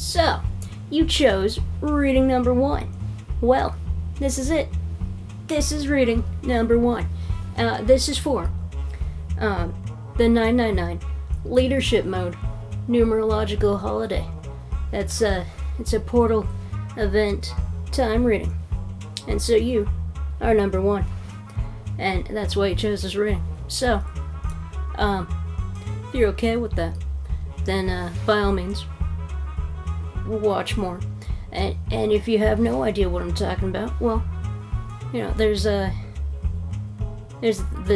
So, you chose reading number 1. Well, this is it. This is reading number 1. This is for the 999 Leadership Mode Numerological Holiday. It's a portal event time reading. And so you are number 1. And that's why you chose this reading. So, if you're okay with that, then by all means, watch more. And if you have no idea what I'm talking about, well, there's the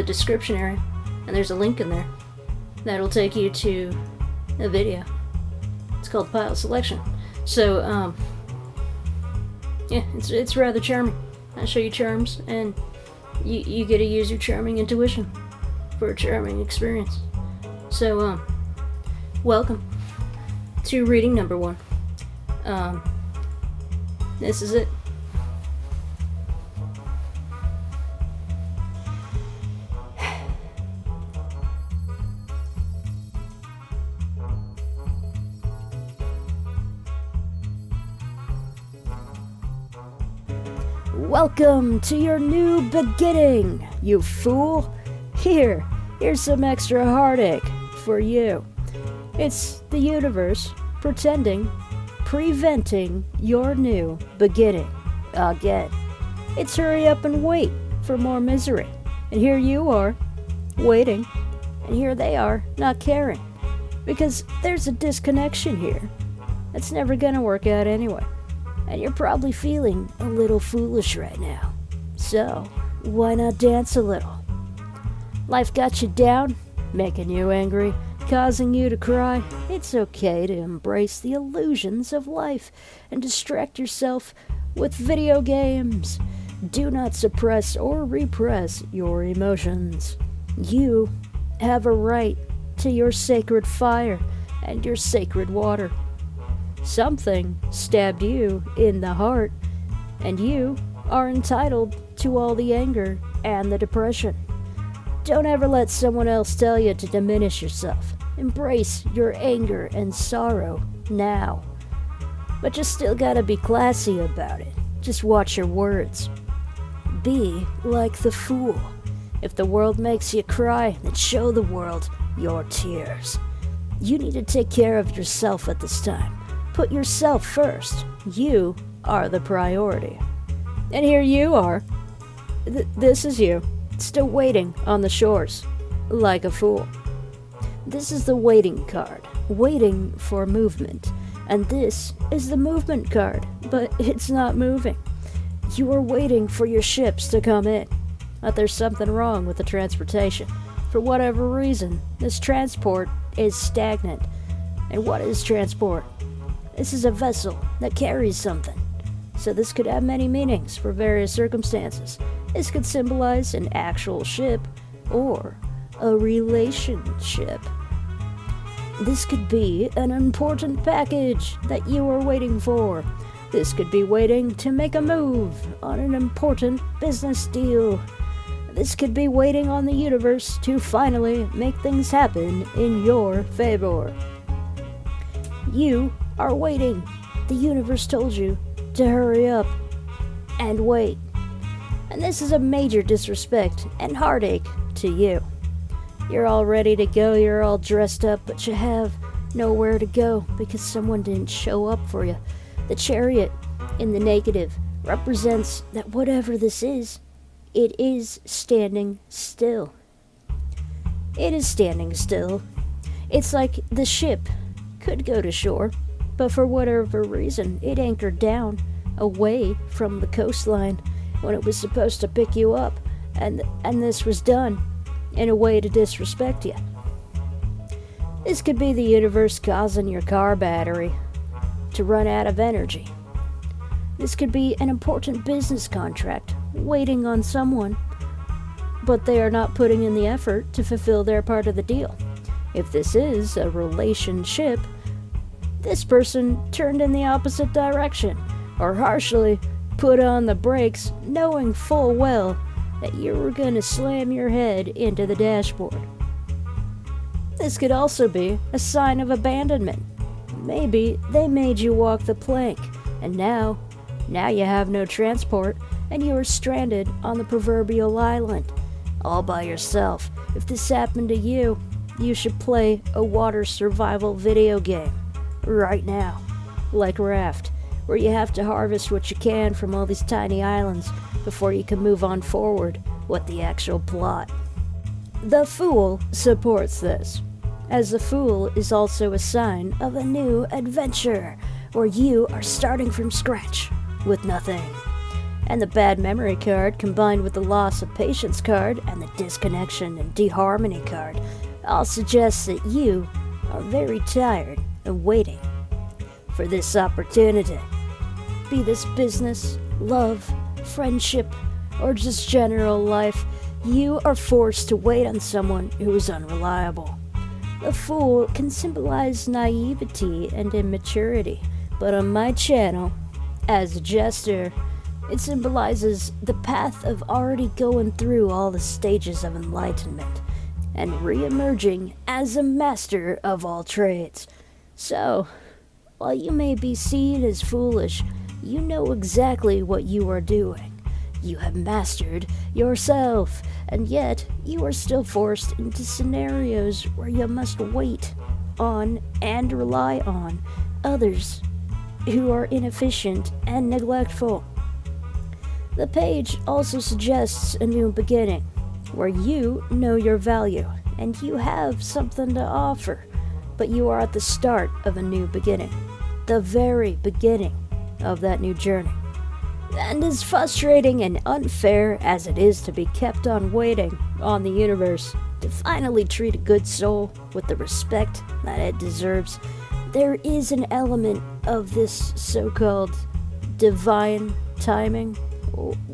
description area, and there's a link in there that'll take you to a video. It's called Pilot Selection. So, yeah, it's rather charming. I show you charms, and you get to use your charming intuition for a charming experience. So, welcome to reading number 1. This is it. Welcome to your new beginning, you fool. Here's some extra heartache for you. It's the universe preventing your new beginning again. It's hurry up and wait for more misery. And here you are, waiting, and here they are, not caring. Because there's a disconnection here. It's never gonna work out anyway. And you're probably feeling a little foolish right now. So, why not dance a little? Life got you down, making you angry, causing you to cry. It's okay to embrace the illusions of life and distract yourself with video games. Do not suppress or repress your emotions. You have a right to your sacred fire and your sacred water. Something stabbed you in the heart, and you are entitled to all the anger and the depression. Don't ever let someone else tell you to diminish yourself. Embrace your anger and sorrow now. But you still gotta be classy about it. Just watch your words. Be like the fool. If the world makes you cry, then show the world your tears. You need to take care of yourself at this time. Put yourself first. You are the priority. And here you are. This is you, still waiting on the shores, like a fool. This is the waiting card, waiting for movement. And this is the movement card, but it's not moving. You are waiting for your ships to come in. But there's something wrong with the transportation. For whatever reason, this transport is stagnant. And what is transport? This is a vessel that carries something. So this could have many meanings for various circumstances. This could symbolize an actual ship or a relationship. This could be an important package that you are waiting for. This could be waiting to make a move on an important business deal. This could be waiting on the universe to finally make things happen in your favor. You are waiting. The universe told you to hurry up and wait. And this is a major disrespect and heartache to you. You're all ready to go, you're all dressed up, but you have nowhere to go because someone didn't show up for you. The Chariot in the negative represents that whatever this is, it is standing still. It is standing still. It's like the ship could go to shore, but for whatever reason, it anchored down away from the coastline when it was supposed to pick you up, and this was done in a way to disrespect you. This could be the universe causing your car battery to run out of energy. This could be an important business contract waiting on someone, but they are not putting in the effort to fulfill their part of the deal. If this is a relationship, this person turned in the opposite direction, or harshly put on the brakes, knowing full well that you were going to slam your head into the dashboard. This could also be a sign of abandonment. Maybe they made you walk the plank, and now you have no transport, and you are stranded on the proverbial island, all by yourself. If this happened to you, you should play a water survival video game right now, like Raft, where you have to harvest what you can from all these tiny islands before you can move on forward with the actual plot. The Fool supports this, as the Fool is also a sign of a new adventure, where you are starting from scratch with nothing. And the Bad Memory card, combined with the Loss of Patience card and the Disconnection and Deharmony card, all suggest that you are very tired of waiting for this opportunity. Be this business, love, friendship, or just general life, you are forced to wait on someone who is unreliable. The Fool can symbolize naivety and immaturity, but on my channel, as a jester, it symbolizes the path of already going through all the stages of enlightenment and re-emerging as a master of all trades. So, while you may be seen as foolish, you know exactly what you are doing. You have mastered yourself, and yet you are still forced into scenarios where you must wait on and rely on others who are inefficient and neglectful. The page also suggests a new beginning, where you know your value and you have something to offer, but you are at the start of a new beginning, the very beginning of that new journey. And as frustrating and unfair as it is to be kept on waiting on the universe to finally treat a good soul with the respect that it deserves, there is an element of this so-called divine timing.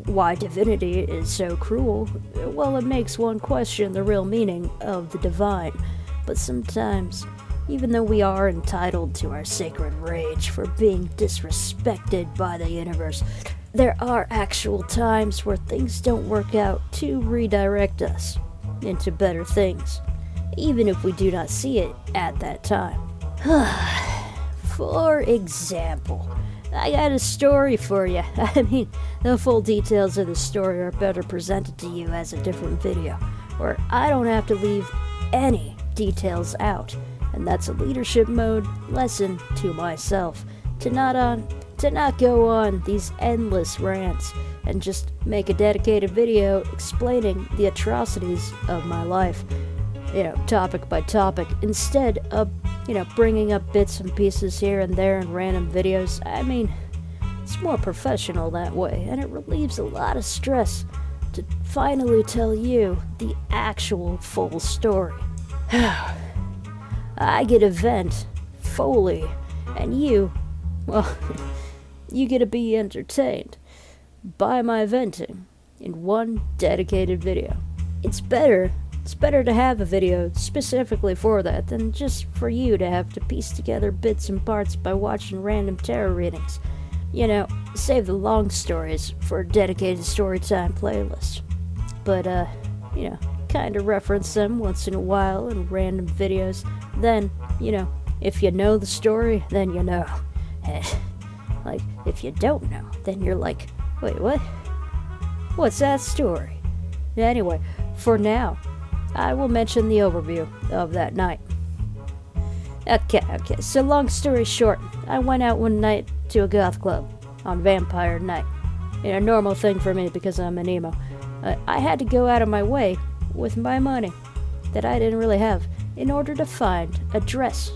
Why divinity is so cruel? Well, it makes one question the real meaning of the divine. But sometimes, even though we are entitled to our sacred rage for being disrespected by the universe, there are actual times where things don't work out to redirect us into better things, even if we do not see it at that time. For example, I got a story for you. I mean, the full details of the story are better presented to you as a different video, where I don't have to leave any details out, and that's a leadership mode lesson to myself, to not go on these endless rants and just make a dedicated video explaining the atrocities of my life, topic by topic, instead of, bringing up bits and pieces here and there in random videos. I mean, it's more professional that way, and it relieves a lot of stress to finally tell you the actual full story. I get to vent fully, and you get to be entertained by my venting in one dedicated video. It's better to have a video specifically for that than just for you to have to piece together bits and parts by watching random tarot readings. Save the long stories for a dedicated storytime playlist. But, kind of reference them once in a while in random videos. Then, if you know the story, then you know. Like, if you don't know, then you're like, wait, what? What's that story? Anyway, for now, I will mention the overview of that night. Okay, so long story short, I went out one night to a goth club on Vampire Night. Normal thing for me because I'm an emo. I had to go out of my way with my money that I didn't really have in order to find a dress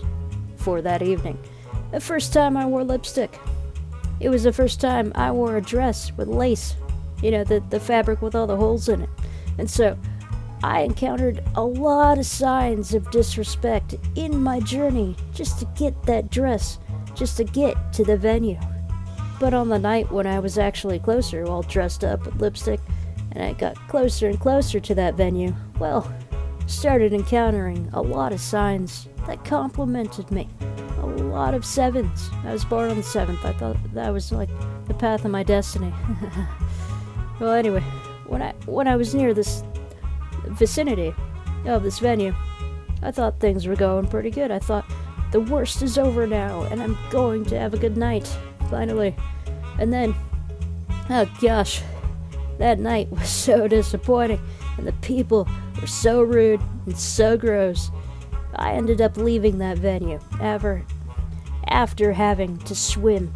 for that evening. The first time I wore lipstick. It was the first time I wore a dress with lace, the fabric with all the holes in it. And so I encountered a lot of signs of disrespect in my journey just to get that dress, just to get to the venue. But on the night when I was actually closer, all dressed up with lipstick, and I got closer and closer to that venue, well, started encountering a lot of signs that complimented me. A lot of 7s. I was born on the 7th. I thought that was like the path of my destiny. Well, anyway, when I was near this vicinity of this venue, I thought things were going pretty good. I thought, the worst is over now, and I'm going to have a good night, finally. And then, oh gosh, that night was so disappointing, and the people were so rude and so gross. I ended up leaving that venue after having to swim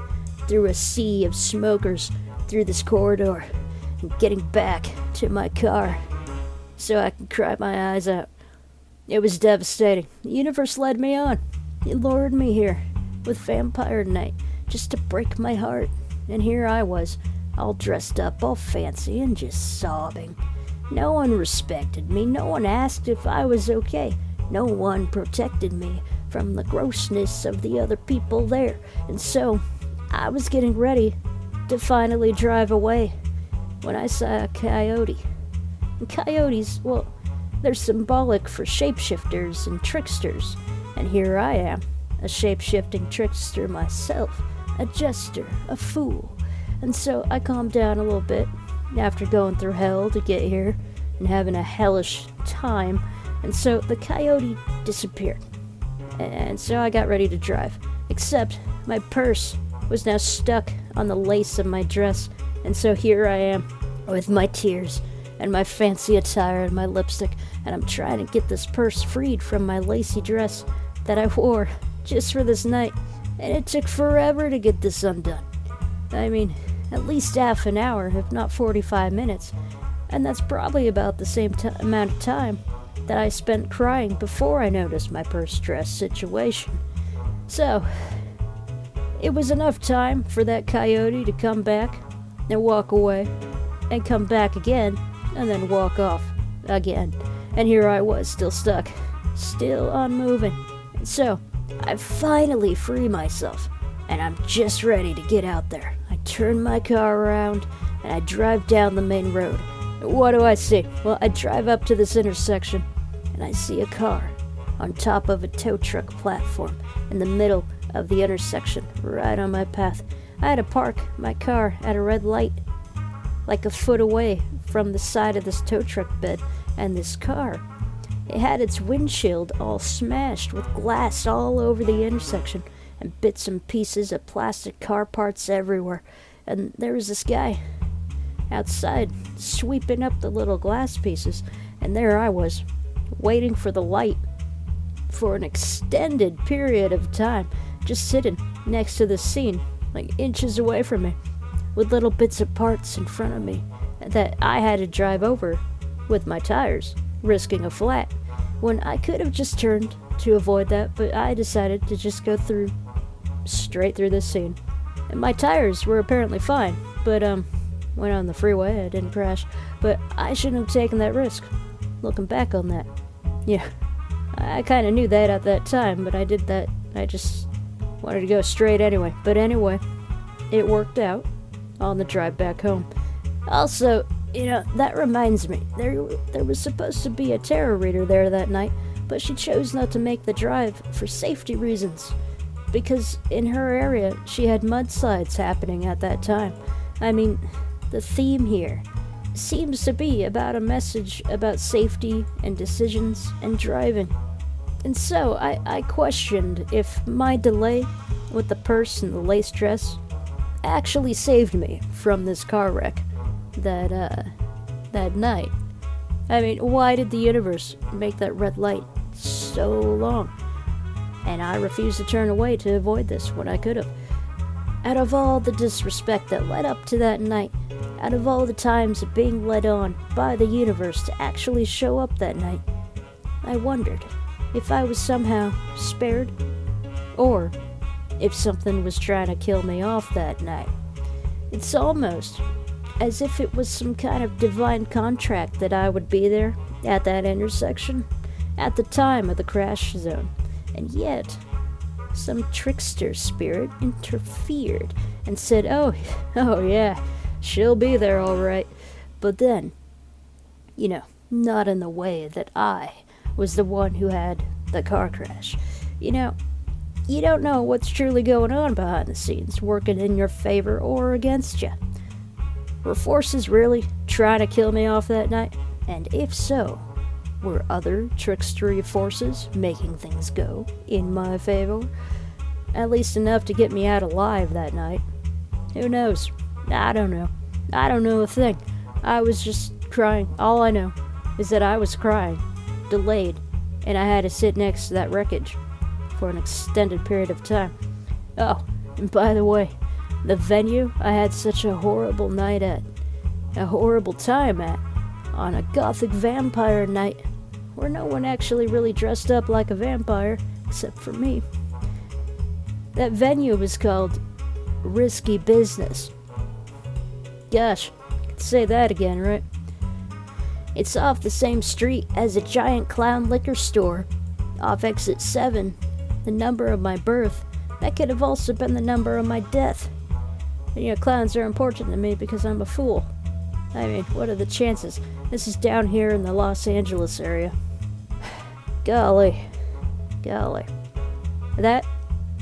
through a sea of smokers through this corridor and getting back to my car so I could cry my eyes out. It was devastating. The universe led me on. It lured me here with Vampire Night just to break my heart. And here I was, all dressed up, all fancy, and just sobbing. No one respected me. No one asked if I was okay. No one protected me from the grossness of the other people there. And so, I was getting ready to finally drive away when I saw a coyote. And coyotes, well, they're symbolic for shapeshifters and tricksters. And here I am, a shape-shifting trickster myself, a jester, a fool. And so I calmed down a little bit after going through hell to get here and having a hellish time. And so the coyote disappeared. And so I got ready to drive. Except my purse was now stuck on the lace of my dress. And so here I am with my tears and my fancy attire and my lipstick. And I'm trying to get this purse freed from my lacy dress that I wore just for this night. And it took forever to get this undone. I mean, at least half an hour, if not 45 minutes. And that's probably about the same amount of time that I spent crying before I noticed my purse dress situation. So, it was enough time for that coyote to come back and walk away, and come back again, and then walk off again. And here I was, still stuck, still unmoving. And so, I finally free myself, and I'm just ready to get out there. I turn my car around, and I drive down the main road. What do I see? Well, I drive up to this intersection, and I see a car on top of a tow truck platform in the middle of the intersection, right on my path. I had to park my car at a red light, like a foot away from the side of this tow truck bed, and this car, it had its windshield all smashed with glass all over the intersection, and bits and pieces of plastic car parts everywhere. And there was this guy outside sweeping up the little glass pieces, and there I was, waiting for the light for an extended period of time, just sitting next to the scene, like inches away from me, with little bits of parts in front of me that I had to drive over with my tires, risking a flat, when I could have just turned to avoid that, but I decided to just go straight through this scene. And my tires were apparently fine, but went on the freeway, I didn't crash, but I shouldn't have taken that risk, looking back on that. Yeah, I kind of knew that at that time, but I did that, I just wanted to go straight anyway. But anyway, it worked out on the drive back home. Also, that reminds me, there was supposed to be a tarot reader there that night, but she chose not to make the drive for safety reasons, because in her area, she had mudslides happening at that time. I mean, the theme here seems to be about a message about safety and decisions and driving. And so I questioned if my delay with the purse and the lace dress actually saved me from this car wreck that night. I mean, why did the universe make that red light so long? And I refused to turn away to avoid this when I could have. Out of all the disrespect that led up to that night, out of all the times of being led on by the universe to actually show up that night, I wondered if I was somehow spared, or if something was trying to kill me off that night. It's almost as if it was some kind of divine contract that I would be there at that intersection at the time of the crash zone. And yet, some trickster spirit interfered and said, oh yeah, she'll be there all right. But then, not in the way that I was the one who had the car crash. You don't know what's truly going on behind the scenes, working in your favor or against you. Were forces really trying to kill me off that night? And if so, were other trickstery forces making things go in my favor. At least enough to get me out alive that night. Who knows? I don't know. I don't know a thing. I was just crying. All I know is that I was crying, delayed, and I had to sit next to that wreckage for an extended period of time. Oh, and by the way, the venue I had such a horrible night at, a horrible time at, on a gothic vampire night, where no one actually really dressed up like a vampire, except for me. That venue was called Risky Business. Gosh, I could say that again, right? It's off the same street as a giant clown liquor store, off exit 7, the number of my birth. That could have also been the number of my death. And, clowns are important to me because I'm a fool. I mean, what are the chances? This is down here in the Los Angeles area. Golly. That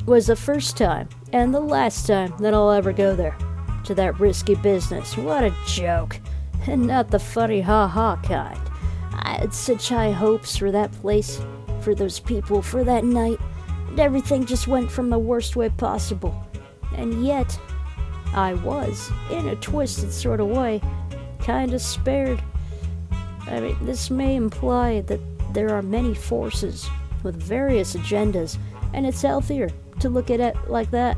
was the first time and the last time that I'll ever go there, to that Risky Business. What a joke. And not the funny ha-ha kind. I had such high hopes for that place, for those people, for that night, and everything just went from the worst way possible. And yet, I was, in a twisted sort of way, kinda spared. I mean, this may imply that there are many forces with various agendas, and it's healthier to look at it like that,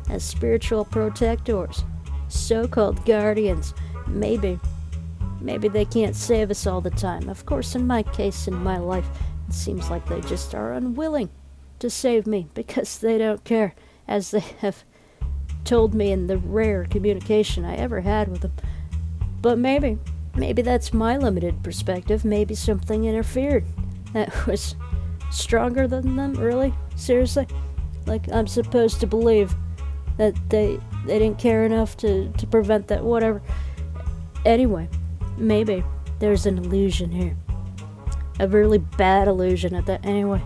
as spiritual protectors, so-called guardians. Maybe they can't save us all the time. Of course, in my case, in my life, it seems like they just are unwilling to save me because they don't care, as they have told me in the rare communication I ever had with them. But maybe that's my limited perspective. Maybe something interfered that was stronger than them, really? Seriously? Like, I'm supposed to believe that they didn't care enough to prevent that, whatever. Anyway, maybe there's an illusion here. A really bad illusion at that. Anyway,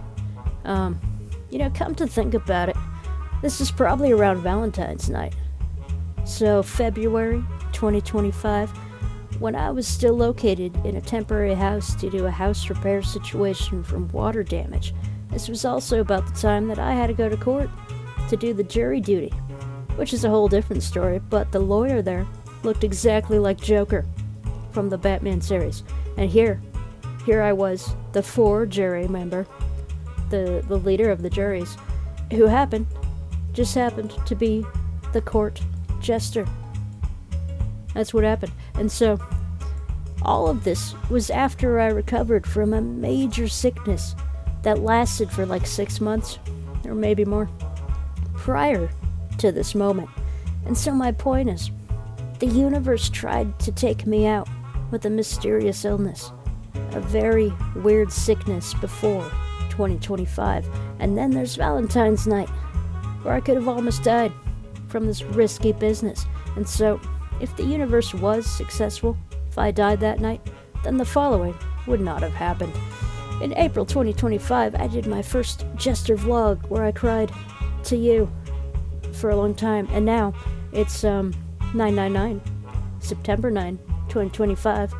come to think about it, this is probably around Valentine's night. So, February 2025, when I was still located in a temporary house due to a house repair situation from water damage. This was also about the time that I had to go to court to do the jury duty, which is a whole different story, but the lawyer there looked exactly like Joker from the Batman series. And here I was, the 4 jury member, the leader of the juries, who just happened to be the court jester. That's what happened. And so, all of this was after I recovered from a major sickness that lasted for like 6 months, or maybe more, prior to this moment. And so my point is, the universe tried to take me out with a mysterious illness, a very weird sickness before 2025, and then there's Valentine's night, where I could have almost died from this risky business. And so, if the universe was successful, if I died that night, then the following would not have happened. In April 2025, I did my first jester vlog where I cried to you for a long time, and now it's 999, September 9, 2025,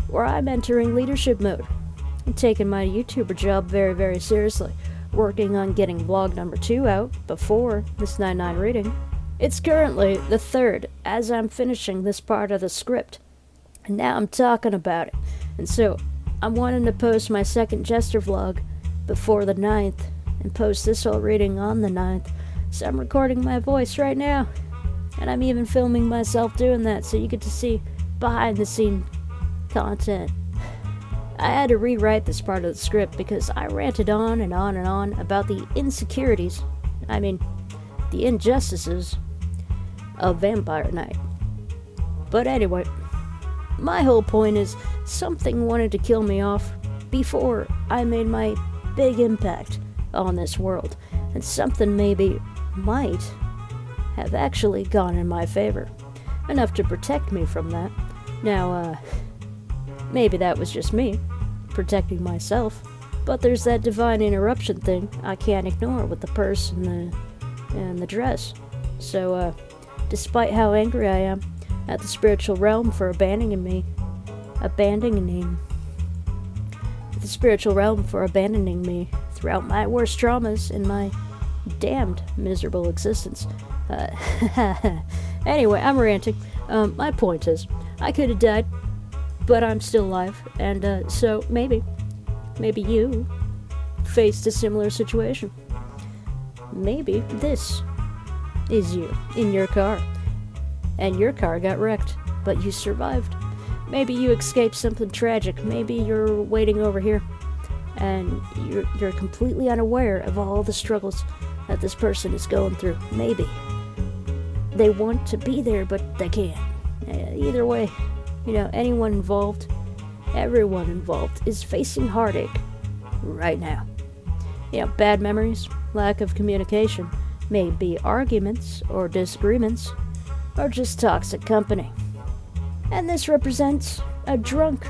where I'm entering leadership mode and taking my YouTuber job very, very seriously, working on getting vlog number 2 out before this 99 reading. It's currently the 3rd as I'm finishing this part of the script, and now I'm talking about it. And so, I'm wanting to post my second jester vlog before the 9th, and post this whole reading on the 9th. So I'm recording my voice right now, and I'm even filming myself doing that, so you get to see behind the scene content. I had to rewrite this part of the script because I ranted on and on and on about the insecurities, the injustices of Vampire Night. But anyway, my whole point is something wanted to kill me off before I made my big impact on this world, and something might have actually gone in my favor, enough to protect me from that. Now, maybe that was just me protecting myself, but there's that divine interruption thing I can't ignore with the purse and the dress. So, despite how angry I am at the spiritual realm for abandoning the spiritual realm for abandoning me throughout my worst traumas in my damned miserable existence. Anyway, I'm ranting. My point is, I could have died, but I'm still alive, and so maybe you faced a similar situation. Maybe this is you in your car, and your car got wrecked, but you survived. Maybe you escaped something tragic. Maybe you're waiting over here, and you're completely unaware of all the struggles that this person is going through. Maybe they want to be there, but they can't. Either way, anyone involved, everyone involved is facing heartache right now. Bad memories, lack of communication, maybe arguments or disagreements, or just toxic company. And this represents a drunkard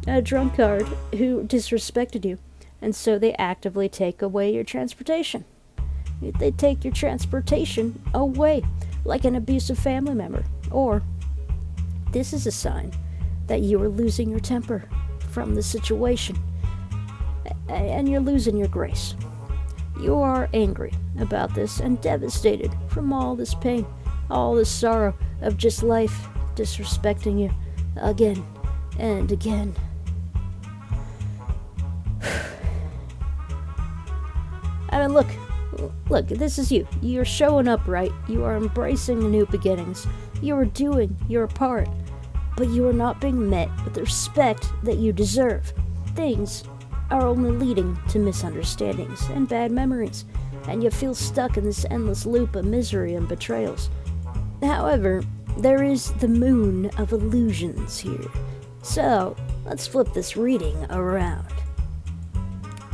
who disrespected you, and so they actively take away your transportation. They take your transportation away, like an abusive family member. Or, this is a sign that you are losing your temper from the situation, and you're losing your grace. You are angry about this and devastated from all this pain, all this sorrow of just life disrespecting you again and again. I mean, look, this is you. You're showing up right. You are embracing new beginnings. You are doing your part, but you are not being met with the respect that you deserve. Things are only leading to misunderstandings and bad memories, and you feel stuck in this endless loop of misery and betrayals. However, there is the moon of illusions here. So, let's flip this reading around.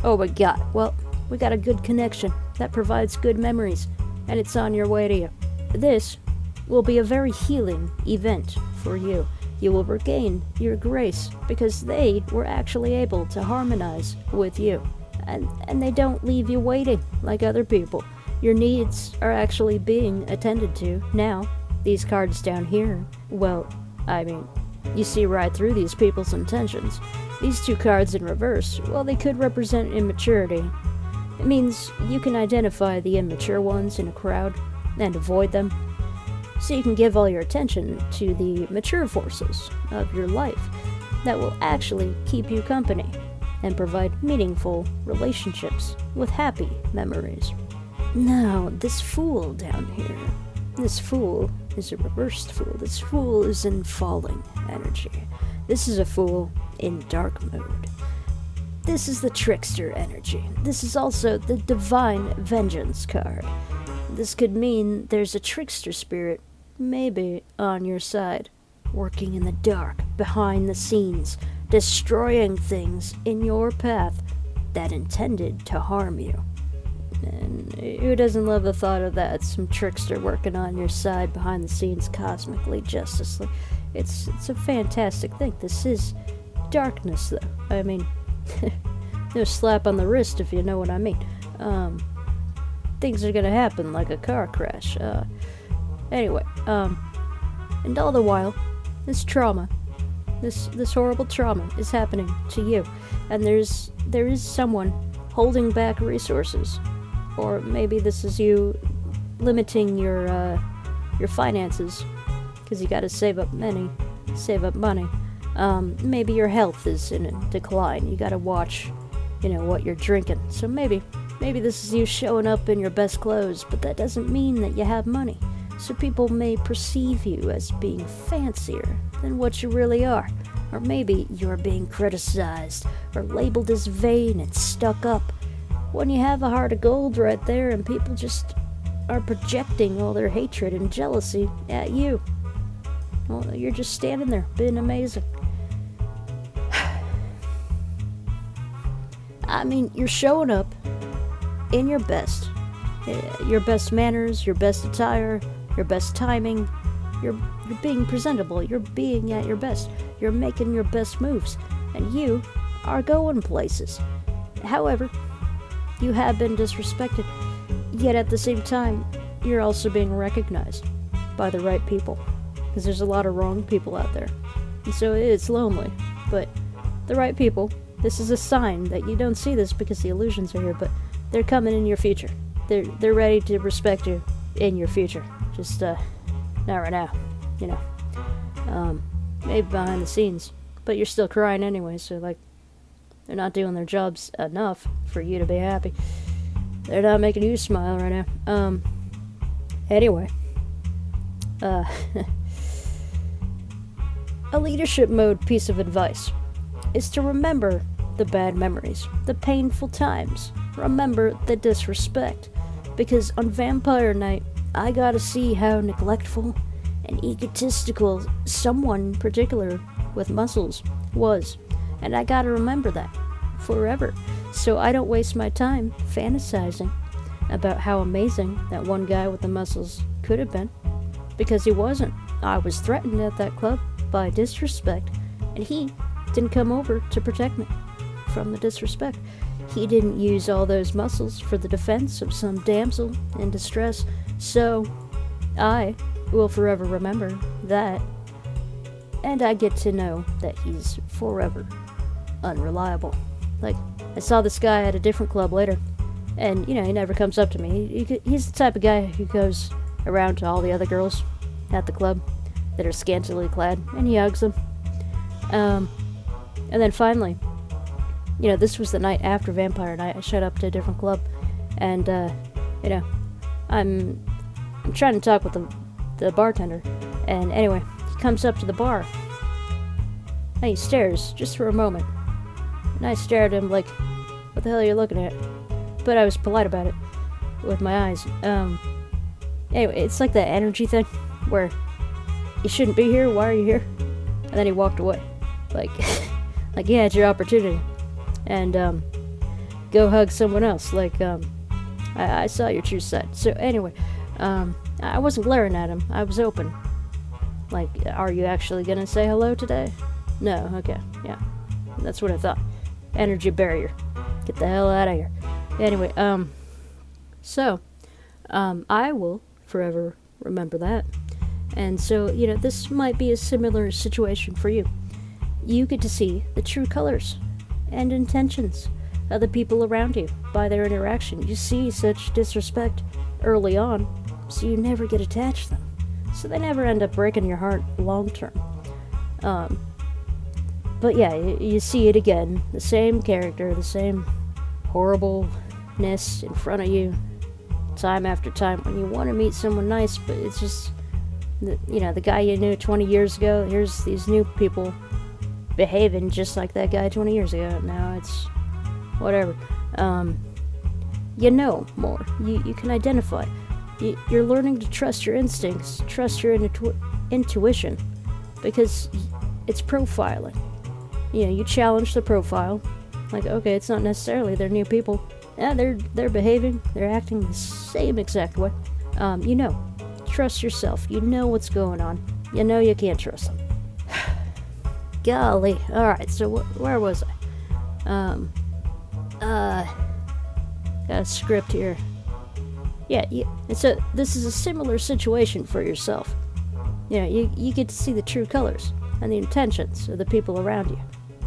Oh my god, well, we got a good connection that provides good memories, and it's on your way to you. This will be a very healing event for you. You will regain your grace because they were actually able to harmonize with you. And they don't leave you waiting like other people. Your needs are actually being attended to now. These cards down here, well, I mean, you see right through these people's intentions. These two cards in reverse, well, they could represent immaturity. It means you can identify the immature ones in a crowd and avoid them, so you can give all your attention to the mature forces of your life that will actually keep you company and provide meaningful relationships with happy memories. Now, this fool down here, this fool is a reversed fool. This fool is in falling energy. This is a fool in dark mode. This is the trickster energy. This is also the divine vengeance card. This could mean there's a trickster spirit maybe on your side, working in the dark, behind the scenes, destroying things in your path that intended to harm you. And who doesn't love the thought of that? Some trickster working on your side behind the scenes, cosmically, justicely. It's a fantastic thing. This is darkness, though. I mean, no slap on the wrist, if you know what I mean. Things are gonna happen like a car crash. Anyway, and all the while, this trauma, this horrible trauma is happening to you, and there is someone holding back resources, or maybe this is you limiting your finances because you got to save up money. Maybe your health is in a decline. You got to watch, what you're drinking. So maybe this is you showing up in your best clothes, but that doesn't mean that you have money. So people may perceive you as being fancier than what you really are. Or maybe you're being criticized or labeled as vain and stuck up when you have a heart of gold right there and people just are projecting all their hatred and jealousy at you. Well, you're just standing there being amazing. I mean, you're showing up in your best manners, your best attire, your best timing. You're being presentable. You're being at your best. You're making your best moves, and you are going places. However, you have been disrespected, yet at the same time, you're also being recognized by the right people, because there's a lot of wrong people out there, and so it's lonely. But the right people This is a sign that you don't see this because the illusions are here, but they're coming in your future. They're ready to respect you in your future. Just, not right now, you know. Maybe behind the scenes. But you're still crying anyway, so, like, they're not doing their jobs enough for you to be happy. They're not making you smile right now. Anyway. A leadership mode piece of advice is to remember the bad memories, the painful times. Remember the disrespect. Because on Vampire Night, I got to see how neglectful and egotistical someone in particular with muscles was. And I got to remember that forever. So I don't waste my time fantasizing about how amazing that one guy with the muscles could have been. Because he wasn't. I was threatened at that club by disrespect, and he didn't come over to protect me from the disrespect. He didn't use all those muscles for the defense of some damsel in distress, so I will forever remember that, and I get to know that he's forever unreliable. Like, I saw this guy at a different club later, and, you know, he never comes up to me. He's the type of guy who goes around to all the other girls at the club that are scantily clad, and he hugs them. And then finally, you know, this was the night after Vampire Night. I showed up to a different club, and, you know, I'm trying to talk with the bartender, and anyway, he comes up to the bar, and he stares just for a moment, and I stared at him like, what the hell are you looking at? But I was polite about it with my eyes. Anyway, it's like that energy thing where you shouldn't be here, why are you here? And then he walked away. Like, like you had your opportunity. And, go hug someone else. Like, I saw your true side. So anyway, I wasn't glaring at him. I was open. Like, are you actually gonna say hello today? No, okay, yeah. That's what I thought. Energy barrier. Get the hell out of here. Anyway, so, I will forever remember that. And so, you know, this might be a similar situation for you. You get to see the true colors and intentions of the people around you by their interaction. You see such disrespect early on, so you never get attached to them. So they never end up breaking your heart long term. But yeah, you see it again. The same character, the same horribleness in front of you, time after time, when you want to meet someone nice, but it's just, you know, the guy you knew 20 years ago, here's these new people behaving just like that guy 20 years ago. Now it's whatever. You know more. You can identify. You're learning to trust your instincts, trust your intuition, because it's profiling. You know, you challenge the profile. Like, okay, it's not necessarily they're new people. Yeah, they're behaving, they're acting the same exact way. You know, trust yourself. You know what's going on. You know you can't trust them. Golly. Alright, so where was I? Got a script here. Yeah, and so this is a similar situation for yourself. You know, you get to see the true colors and the intentions of the people around you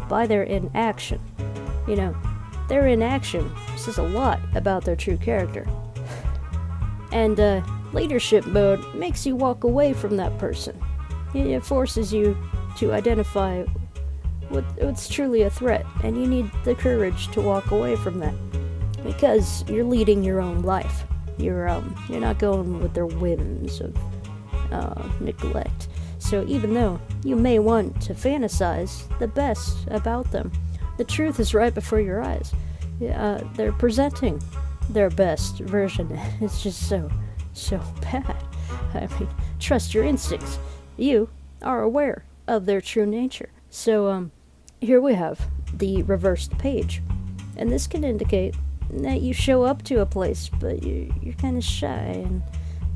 by their inaction. You know, their inaction says a lot about their true character. And leadership mode makes you walk away from that person. It forces you to identify what's truly a threat, and you need the courage to walk away from that, because you're leading your own life. You're not going with their whims of neglect. So even though you may want to fantasize the best about them, the truth is right before your eyes. They're presenting their best version. It's just so bad. I mean, trust your instincts. You are aware of their true nature. So, here we have the reversed page. And this can indicate that you show up to a place, but you're kind of shy and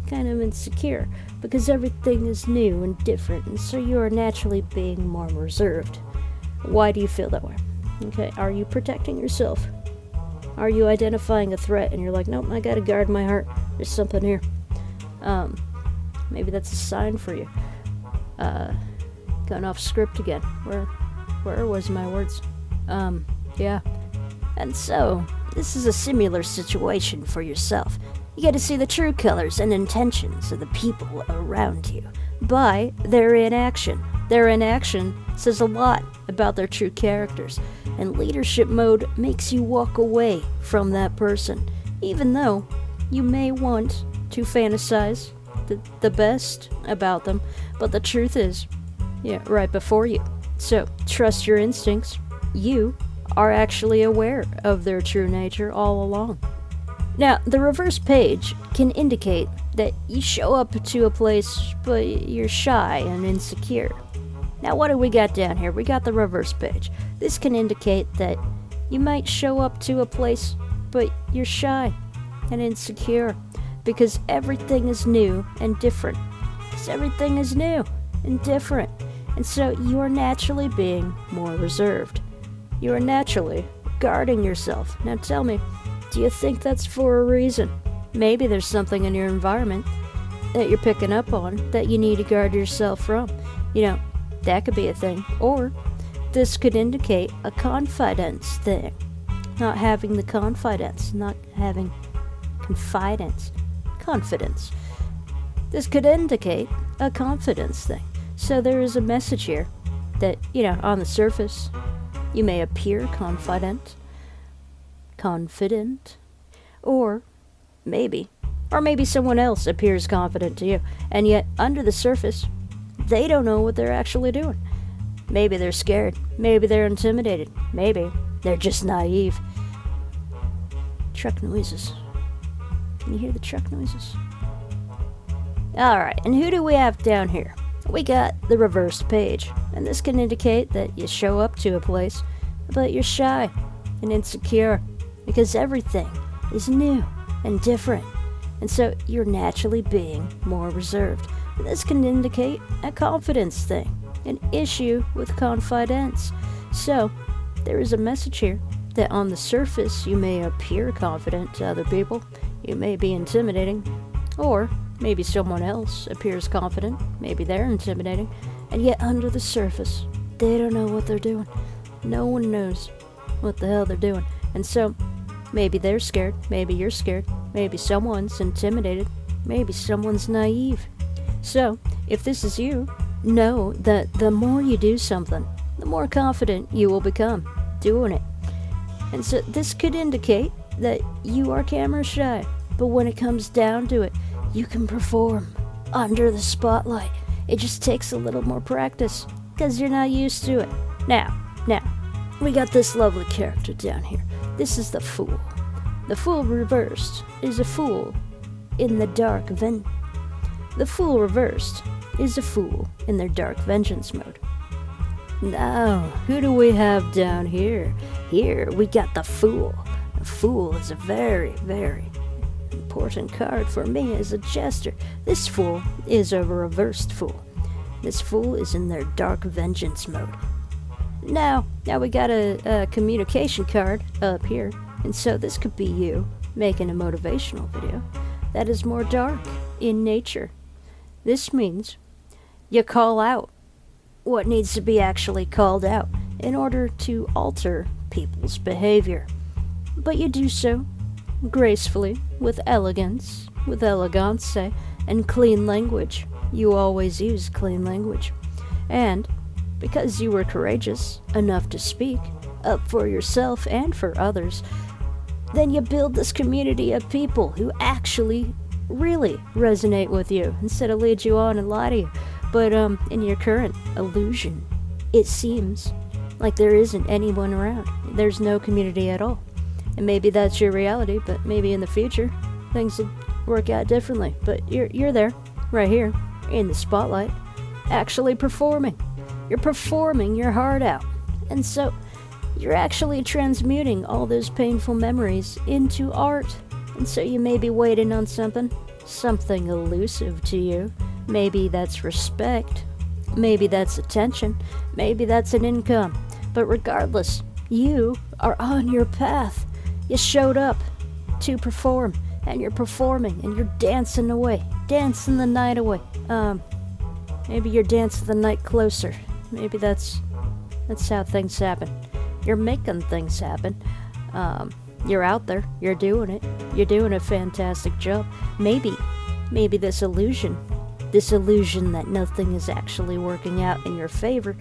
kind of insecure, because everything is new and different, and so you are naturally being more reserved. Why do you feel that way? Okay, are you protecting yourself? Are you identifying a threat and you're like, nope, I gotta guard my heart, there's something here? Maybe that's a sign for you. Going off script again. Where was my words? Yeah. And so, this is a similar situation for yourself. You get to see the true colors and intentions of the people around you by their inaction. Their inaction says a lot about their true characters, and leadership mode makes you walk away from that person, even though you may want to fantasize the best about them, but the truth is, right before you. So, trust your instincts. You are actually aware of their true nature all along. Now, the reverse page can indicate that you show up to a place, but you're shy and insecure. Now, what do we got down here? We got the reverse page. This can indicate that you might show up to a place, but you're shy and insecure because everything is new and different. Because everything is new and different. And so you are naturally being more reserved. You are naturally guarding yourself. Now tell me, do you think that's for a reason? Maybe there's something in your environment that you're picking up on that you need to guard yourself from. That could be a thing. Or this could indicate a confidence thing. Not having the confidence, not having confidence. Confidence. This could indicate a confidence thing. So there is a message here that, on the surface, you may appear confident, or maybe someone else appears confident to you, and yet under the surface, they don't know what they're actually doing. Maybe they're scared, maybe they're intimidated, maybe they're just naive. Truck noises. Can you hear the truck noises? Alright, and who do we have down here? We got the reversed page, and this can indicate that you show up to a place, but you're shy and insecure because everything is new and different, and so you're naturally being more reserved. And this can indicate a confidence thing, an issue with confidence. So there is a message here that on the surface you may appear confident to other people, you may be intimidating, or maybe someone else appears confident, maybe they're intimidating, and yet under the surface, they don't know what they're doing. No one knows what the hell they're doing. And so, maybe they're scared, maybe you're scared, maybe someone's intimidated, maybe someone's naive. So, if this is you, know that the more you do something, the more confident you will become doing it. And so, this could indicate that you are camera shy, but when it comes down to it, you can perform under the spotlight. It just takes a little more practice because you're not used to it. Now, we got this lovely character down here. This is the Fool. The Fool reversed is a fool in the dark The Fool reversed is a fool in their dark vengeance mode. Now, who do we have down here? Here we got the Fool. The Fool is a very, very important card for me as a jester. This Fool is a reversed Fool. This Fool is in their dark vengeance mode. Now we got a communication card up here, and so this could be you making a motivational video that is more dark in nature. This means you call out what needs to be actually called out in order to alter people's behavior. But you do so gracefully, with elegance, and clean language. You always use clean language. And because you were courageous enough to speak up for yourself and for others, then you build this community of people who actually really resonate with you instead of lead you on and lie to you. But in your current illusion, it seems like there isn't anyone around. There's no community at all. And maybe that's your reality, but maybe in the future things will work out differently. But you're there, right here, in the spotlight, actually performing. You're performing your heart out. And so you're actually transmuting all those painful memories into art. And so you may be waiting on something elusive to you. Maybe that's respect. Maybe that's attention. Maybe that's an income. But regardless, you are on your path. You showed up to perform, and you're performing, and you're dancing away, dancing the night away. Maybe you're dancing the night closer. Maybe that's how things happen. You're making things happen. You're out there. You're doing it. You're doing a fantastic job. Maybe this illusion that nothing is actually working out in your favor,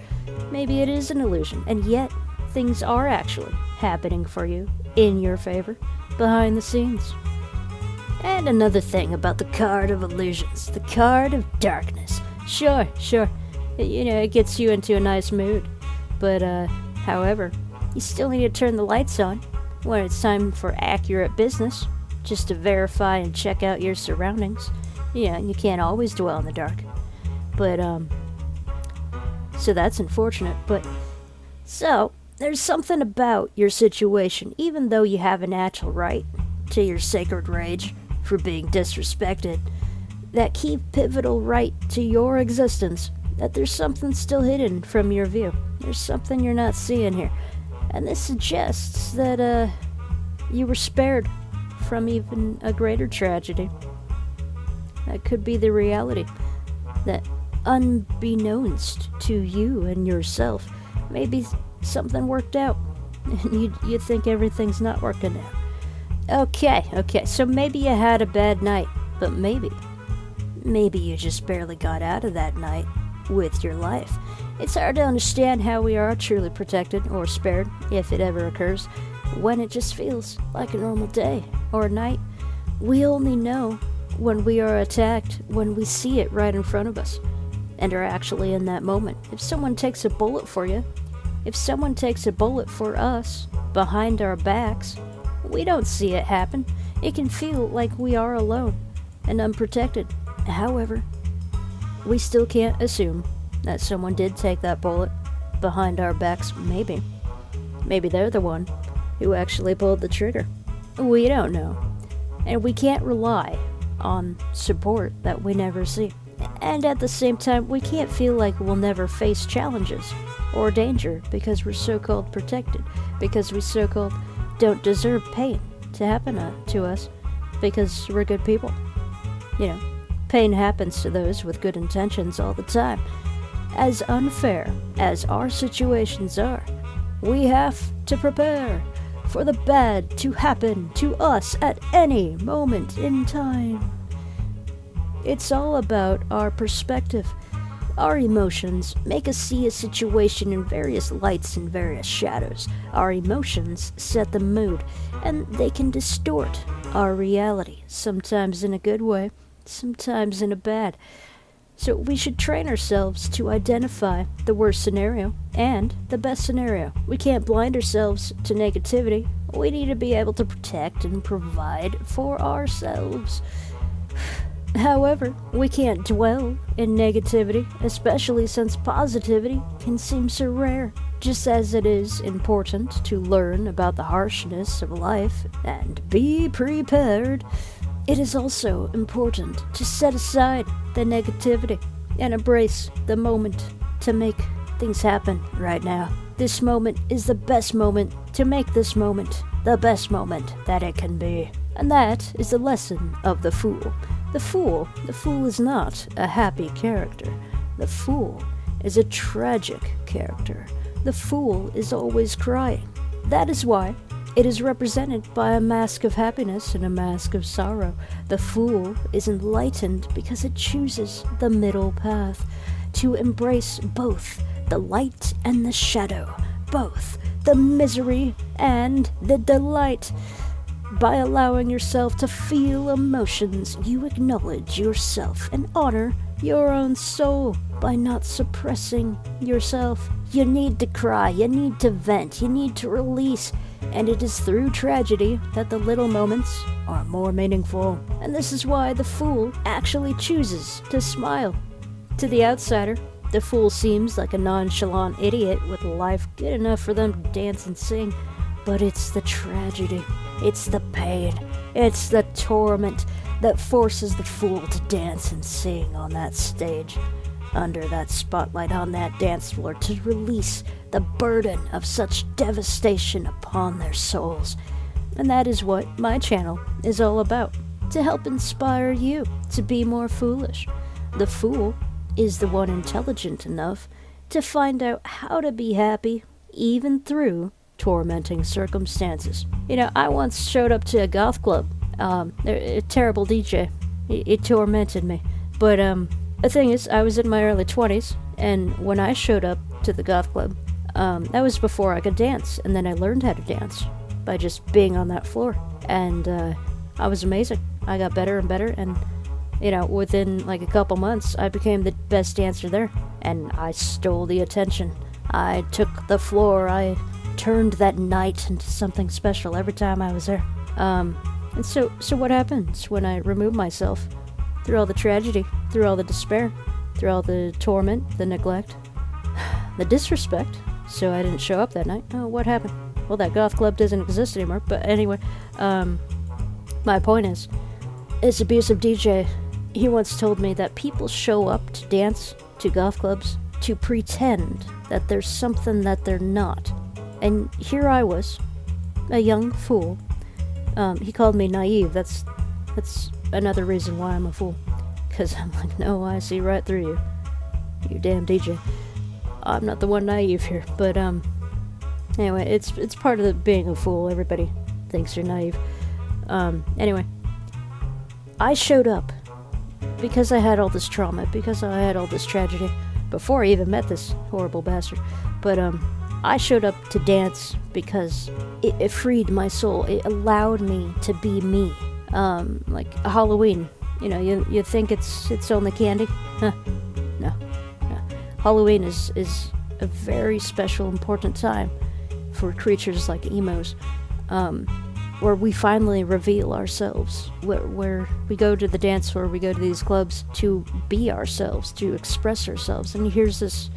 maybe it is an illusion, and yet things are actually happening for you in your favor behind the scenes. And another thing about the card of illusions, the card of darkness. Sure, it gets you into a nice mood, but however, you still need to turn the lights on when it's time for accurate business, just to verify and check out your surroundings. Yeah, you can't always dwell in the dark. But, so that's unfortunate, but, so, there's something about your situation, even though you have a natural right to your sacred rage for being disrespected, that key pivotal right to your existence, that there's something still hidden from your view. There's something you're not seeing here. And this suggests that, you were spared from even a greater tragedy. That could be the reality. That unbeknownst to you and yourself, maybe something worked out. And you think everything's not working out. Okay, so maybe you had a bad night, but maybe you just barely got out of that night with your life. It's hard to understand how we are truly protected or spared, if it ever occurs, when it just feels like a normal day or night. We only know when we are attacked, when we see it right in front of us, and are actually in that moment. If someone takes a bullet for you, if someone takes a bullet for us, behind our backs, we don't see it happen. It can feel like we are alone and unprotected. However, we still can't assume that someone did take that bullet behind our backs. Maybe they're the one who actually pulled the trigger. We don't know. And we can't rely on support that we never see. And at the same time, we can't feel like we'll never face challenges or danger because we're so-called protected, because we so-called don't deserve pain to happen to us because we're good people. Pain happens to those with good intentions all the time. As unfair as our situations are, we have to prepare for the bad to happen to us at any moment in time. It's all about our perspective. Our emotions make us see a situation in various lights and various shadows. Our emotions set the mood, and they can distort our reality, sometimes in a good way, sometimes in a bad. So we should train ourselves to identify the worst scenario and the best scenario. We can't blind ourselves to negativity. We need to be able to protect and provide for ourselves. However, we can't dwell in negativity, especially since positivity can seem so rare. Just as it is important to learn about the harshness of life and be prepared, it is also important to set aside the negativity and embrace the moment to make things happen right now. This moment is the best moment to make this moment the best moment that it can be. And that is the lesson of the Fool. The Fool is not a happy character. The Fool is a tragic character. The Fool is always crying. That is why it is represented by a mask of happiness and a mask of sorrow. The Fool is enlightened because it chooses the middle path, to embrace both the light and the shadow, both the misery and the delight. By allowing yourself to feel emotions, you acknowledge yourself and honor your own soul by not suppressing yourself. You need to cry, you need to vent, you need to release, and it is through tragedy that the little moments are more meaningful. And this is why the Fool actually chooses to smile. To the outsider, the Fool seems like a nonchalant idiot with life good enough for them to dance and sing, but it's the tragedy, it's the pain, it's the torment that forces the Fool to dance and sing on that stage, under that spotlight on that dance floor, to release the burden of such devastation upon their souls. And that is what my channel is all about, to help inspire you to be more foolish. The Fool is the one intelligent enough to find out how to be happy even through tormenting circumstances. I once showed up to a goth club. A terrible DJ. He tormented me. But the thing is, I was in my early 20s, and when I showed up to the goth club, that was before I could dance, and then I learned how to dance by just being on that floor. And I was amazing. I got better and better, and within like a couple months, I became the best dancer there, and I stole the attention. I took the floor. I turned that night into something special every time I was there. And so what happens when I remove myself through all the tragedy, through all the despair, through all the torment, the neglect, the disrespect? So I didn't show up that night. Oh, what happened? Well, that goth club doesn't exist anymore. But anyway, my point is, this abusive DJ, he once told me that people show up to dance to goth clubs to pretend that there's something that they're not. And here I was, a young fool. He called me naive. That's another reason why I'm a fool. Because I'm like, no, I see right through you. You damn DJ. I'm not the one naive here. But, anyway, it's part of the being a fool. Everybody thinks you're naive. Anyway, I showed up because I had all this trauma, because I had all this tragedy, before I even met this horrible bastard. But, I showed up to dance because it freed my soul. It allowed me to be me. Like Halloween. You think it's only candy? Huh. No. Halloween is a very special, important time for creatures like emos, where we finally reveal ourselves, where we go to the dance floor, we go to these clubs to be ourselves, to express ourselves. And here's this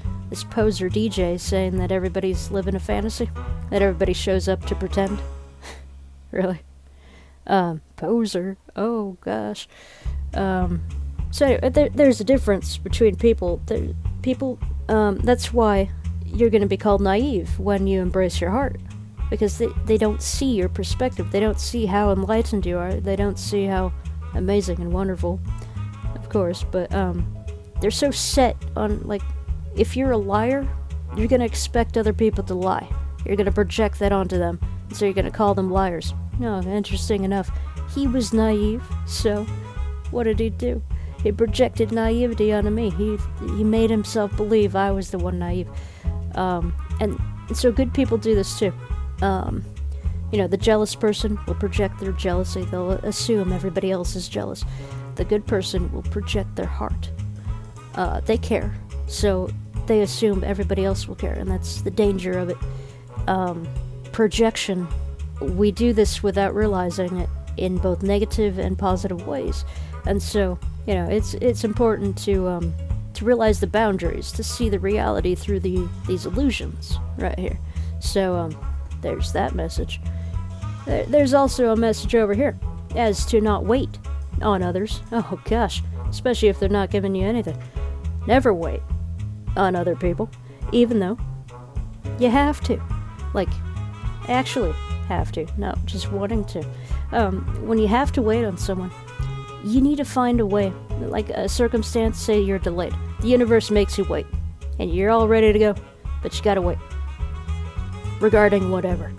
poser DJ saying that everybody's living a fantasy, that everybody shows up to pretend. Really? Poser. Oh, gosh. So there's a difference between people. That's why you're going to be called naive when you embrace your heart. Because they don't see your perspective. They don't see how enlightened you are. They don't see how amazing and wonderful, of course. But they're so set on, like, if you're a liar, you're going to expect other people to lie. You're going to project that onto them. So you're going to call them liars. No, interesting enough. He was naive, so what did he do? He projected naivety onto me. He made himself believe I was the one naive. And so good people do this too. The jealous person will project their jealousy. They'll assume everybody else is jealous. The good person will project their heart. They care, so they assume everybody else will care, and that's the danger of it. Projection. We do this without realizing it in both negative and positive ways. And so, it's important to realize the boundaries, to see the reality through these illusions right here. So, there's that message. There's also a message over here, as to not wait on others. Oh gosh, especially if they're not giving you anything. Never wait on other people, even though you have to. Like, actually have to, not just wanting to. When you have to wait on someone, you need to find a way. Like a circumstance, say you're delayed. The universe makes you wait, and you're all ready to go, but you gotta wait. Regarding whatever.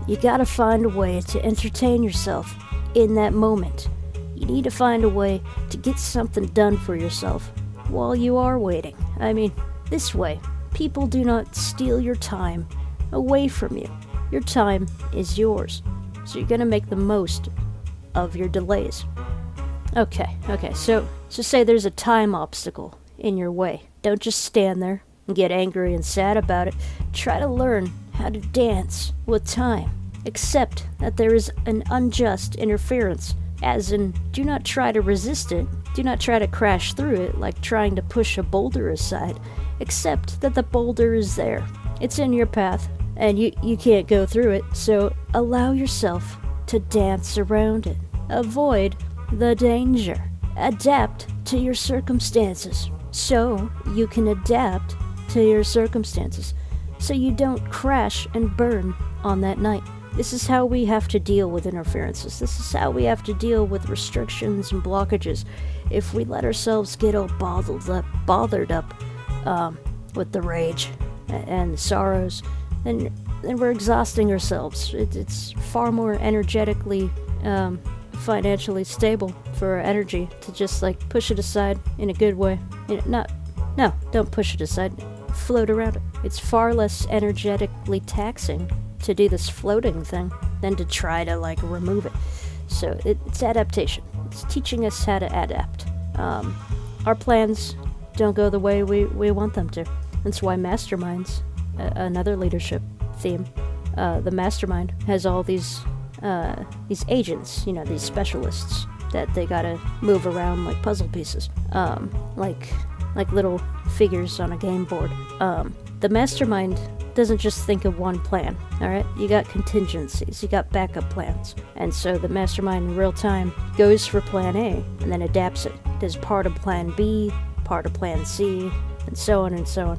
You gotta find a way to entertain yourself in that moment. You need to find a way to get something done for yourself while you are waiting. I mean, this way, people do not steal your time away from you. Your time is yours, so you're gonna make the most of your delays. Okay, so say there's a time obstacle in your way. Don't just stand there and get angry and sad about it. Try to learn how to dance with time. Accept that there is an unjust interference, as in, do not try to resist it. Do not try to crash through it like trying to push a boulder aside. Accept that the boulder is there. It's in your path, and you can't go through it, so allow yourself to dance around it. Avoid the danger. Adapt to your circumstances, so you can adapt to your circumstances, so you don't crash and burn on that night. This is how we have to deal with interferences. This is how we have to deal with restrictions and blockages. If we let ourselves get all bothered up with the rage and the sorrows, then then we're exhausting ourselves. It's far more energetically, financially stable for our energy to just like push it aside in a good way. No, don't push it aside. Float around it. It's far less energetically taxing to do this floating thing than to try to like remove it. So it's adaptation. It's teaching us how to adapt. Our plans don't go the way we want them to. That's why masterminds, another leadership theme, the mastermind has all these agents, these specialists that they gotta move around like puzzle pieces, like little figures on a game board. The mastermind doesn't just think of one plan, alright? You got contingencies, you got backup plans. And so the mastermind in real time goes for plan A and then adapts it. Does part of plan B, part of plan C, and so on and so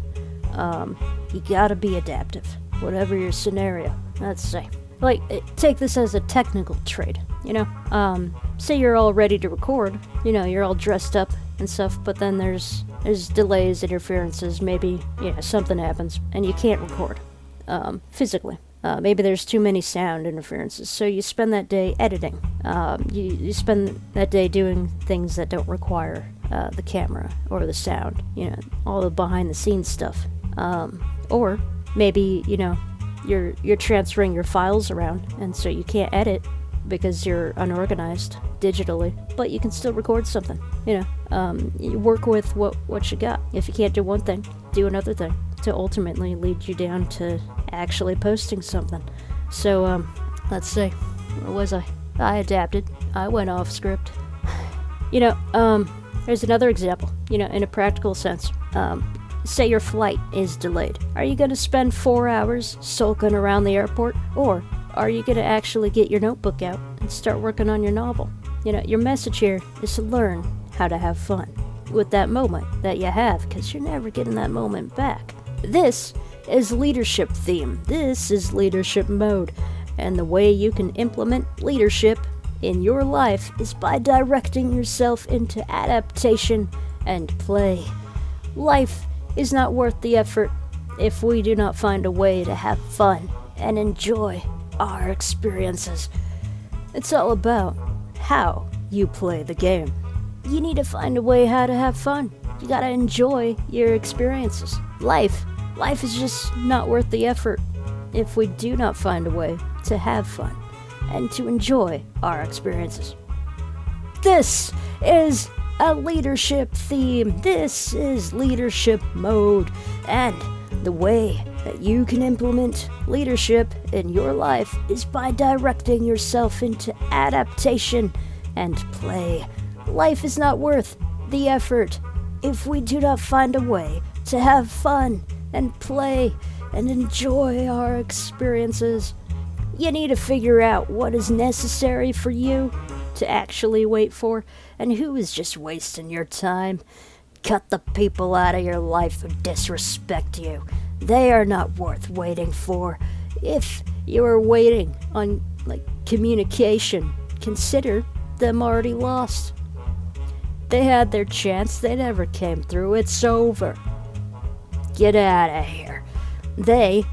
on. You gotta be adaptive, whatever your scenario, let's say. Like, take this as a technical trait, say you're all ready to record, you're all dressed up and stuff, but then there's delays, interferences, maybe, something happens, and you can't record, physically. Maybe there's too many sound interferences, so you spend that day editing. You spend that day doing things that don't require the camera or the sound, all the behind-the-scenes stuff. Or maybe, you're transferring your files around, and so you can't edit because you're unorganized digitally, but you can still record something, you work with what you got. If you can't do one thing, do another thing to ultimately lead you down to actually posting something. So, let's see, where was I? I adapted. I went off script. There's another example, in a practical sense. Say your flight is delayed. Are you going to spend 4 hours sulking around the airport? Or are you going to actually get your notebook out and start working on your novel? Your message here is to learn how to have fun with that moment that you have, because you're never getting that moment back. This is leadership theme. This is leadership mode. And the way you can implement leadership in your life is by directing yourself into adaptation and play. Life is not worth the effort if we do not find a way to have fun and enjoy our experiences. It's all about how you play the game. You need to find a way how to have fun. You gotta enjoy your experiences. Life is just not worth the effort if we do not find a way to have fun and to enjoy our experiences. This is a leadership theme. This is leadership mode. And the way that you can implement leadership in your life is by directing yourself into adaptation and play. Life is not worth the effort if we do not find a way to have fun and play and enjoy our experiences. You need to figure out what is necessary for you to actually wait for, and who is just wasting your time. Cut the people out of your life who disrespect you. They are not worth waiting for. If you are waiting on, communication, consider them already lost. They had their chance, they never came through, it's over. Get out of here. They're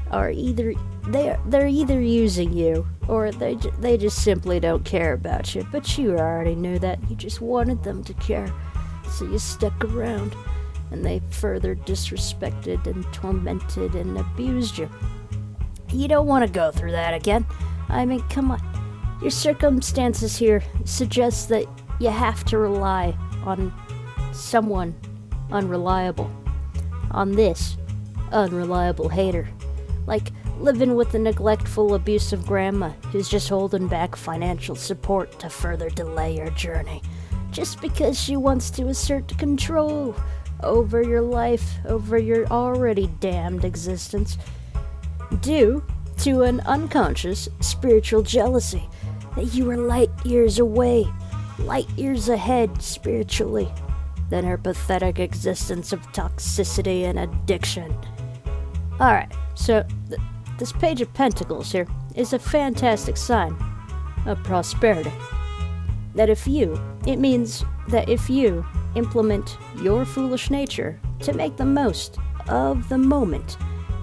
either using you, or they just simply don't care about you. But you already knew that. You just wanted them to care, so you stuck around, and they further disrespected and tormented and abused you. You don't want to go through that again. I mean, come on. Your circumstances here suggest that you have to rely on someone unreliable. On this unreliable hater. Like living with a neglectful, abusive grandma who's just holding back financial support to further delay your journey, just because she wants to assert control over your life, over your already damned existence, due to an unconscious spiritual jealousy that you are light years away, light years ahead spiritually than her pathetic existence of toxicity and addiction. Alright, so this Page of Pentacles here is a fantastic sign of prosperity. It means that if you implement your foolish nature to make the most of the moment,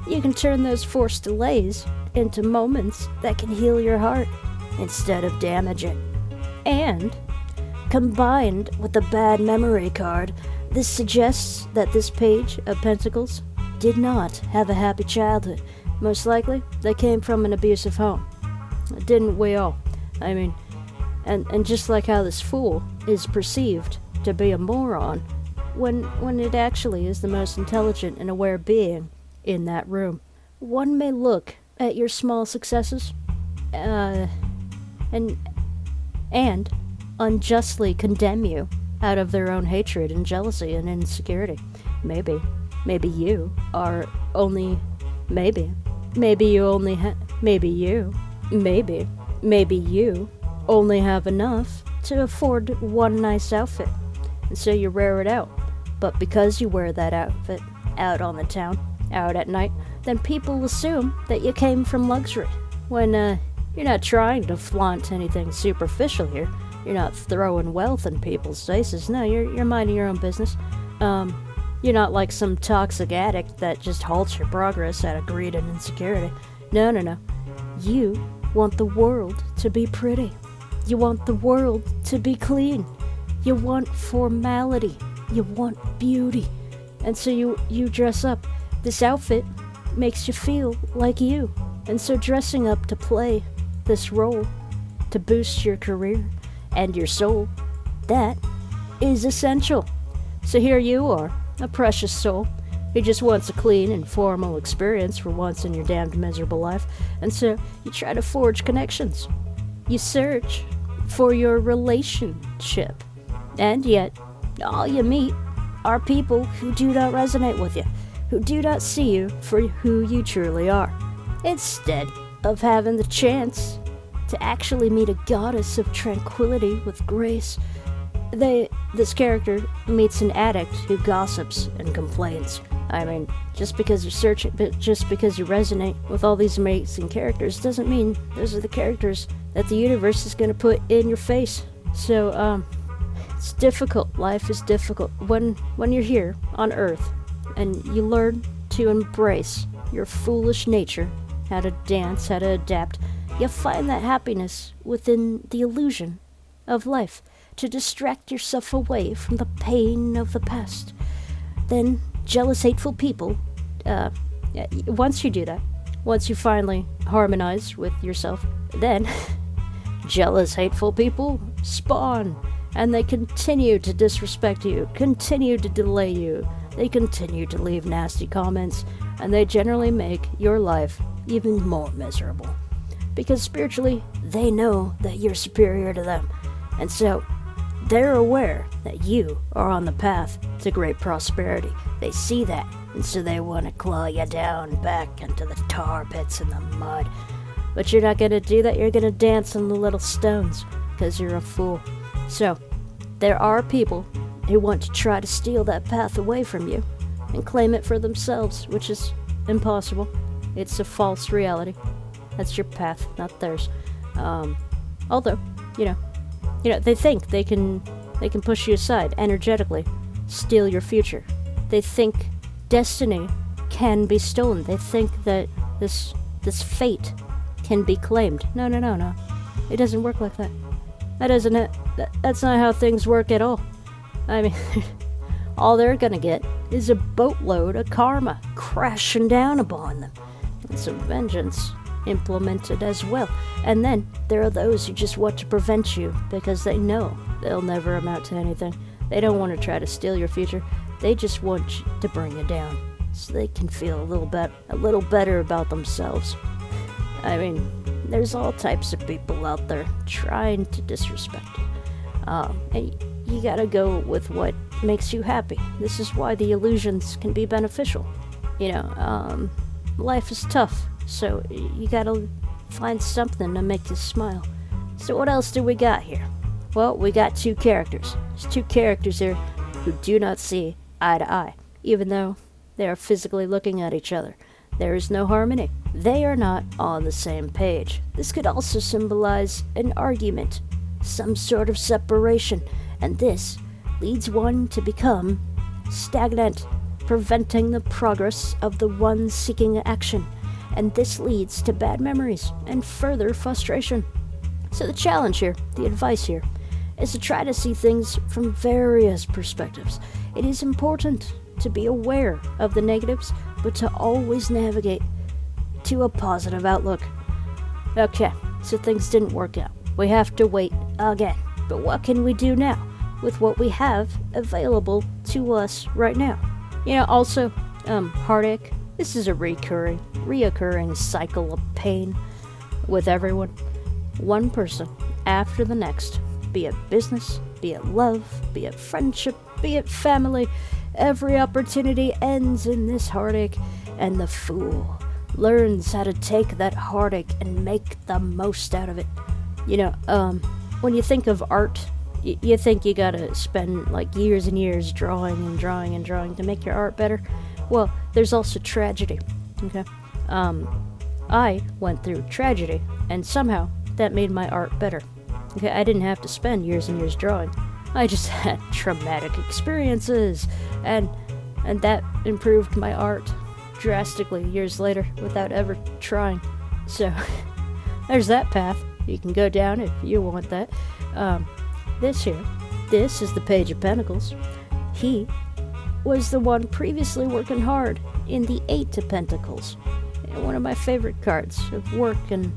you can turn those forced delays into moments that can heal your heart instead of damage it. And, combined with a bad memory card, this suggests that this Page of Pentacles did not have a happy childhood. Most likely, they came from an abusive home. Didn't we all? I mean, and just like how this Fool is perceived to be a moron, when it actually is the most intelligent and aware being in that room. One may look at your small successes, and unjustly condemn you out of their own hatred and jealousy and insecurity. Maybe you are only, maybe you only maybe you only have enough to afford one nice outfit, and so you wear it out. But because you wear that outfit out on the town, out at night, then people assume that you came from luxury, when you're not trying to flaunt anything superficial here. You're not throwing wealth in people's faces. No, you're minding your own business. You're not like some toxic addict that just halts your progress out of greed and insecurity. No. You want the world to be pretty. You want the world to be clean. You want formality. You want beauty. And so you dress up. This outfit makes you feel like you. And so dressing up to play this role, to boost your career and your soul, that is essential. So here you are, a precious soul who just wants a clean and formal experience for once in your damned miserable life. And so you try to forge connections. You search for your relationship. And yet, all you meet are people who do not resonate with you, who do not see you for who you truly are. Instead of having the chance to actually meet a goddess of tranquility with grace, this character meets an addict who gossips and complains. I mean, just because you're searching, but just because you resonate with all these amazing characters doesn't mean those are the characters that the universe is going to put in your face. So, it's difficult. Life is difficult when you're here on Earth and you learn to embrace your foolish nature, how to dance, how to adapt. You'll find that happiness within the illusion of life, to distract yourself away from the pain of the past. Then, jealous, hateful people, once you do that, once you finally harmonize with yourself, then jealous, hateful people spawn, and they continue to disrespect you, continue to delay you, they continue to leave nasty comments, and they generally make your life even more miserable. Because spiritually, they know that you're superior to them, and so they're aware that you are on the path to great prosperity. They see that, and so they want to claw you down back into the tar pits and the mud. But you're not going to do that. You're going to dance on the little stones, because you're a fool. So, there are people who want to try to steal that path away from you and claim it for themselves, which is impossible. It's a false reality. That's your path, not theirs. Although, they think they can push you aside energetically, steal your future. They think destiny can be stolen. They think that this fate can be claimed. No. It doesn't work like that. That's not how things work at all. I mean, all they're gonna get is a boatload of karma crashing down upon them, and some vengeance implemented as well. And then there are those who just want to prevent you because they know they'll never amount to anything. They don't want to try to steal your future. They just want to bring you down so they can feel a little better about themselves. I mean, there's all types of people out there trying to disrespect you. And you gotta go with what makes you happy. This is why the illusions can be beneficial. Life is tough, so you gotta find something to make you smile. So what else do we got here? Well, we got two characters. There's two characters here who do not see eye to eye, even though they are physically looking at each other. There is no harmony. They are not on the same page. This could also symbolize an argument, some sort of separation, and this leads one to become stagnant, preventing the progress of the one seeking action. and this leads to bad memories and further frustration. So the challenge here, the advice here, is to try to see things from various perspectives. It is important to be aware of the negatives, but to always navigate to a positive outlook. Okay, so things didn't work out. We have to wait again. But what can we do now with what we have available to us right now? Also, heartache. This is a reoccurring cycle of pain with everyone. One person after the next. Be it business, be it love, be it friendship, be it family. Every opportunity ends in this heartache, and the fool learns how to take that heartache and make the most out of it. When you think of art, you think you gotta spend like years and years drawing and drawing and drawing to make your art better. Well, there's also tragedy, okay? I went through tragedy, and somehow that made my art better. Okay, I didn't have to spend years and years drawing. I just had traumatic experiences, and that improved my art drastically years later without ever trying. So, there's that path. You can go down if you want that. This is the Page of Pentacles. He was the one previously working hard in the Eight of Pentacles. One of my favorite cards of work and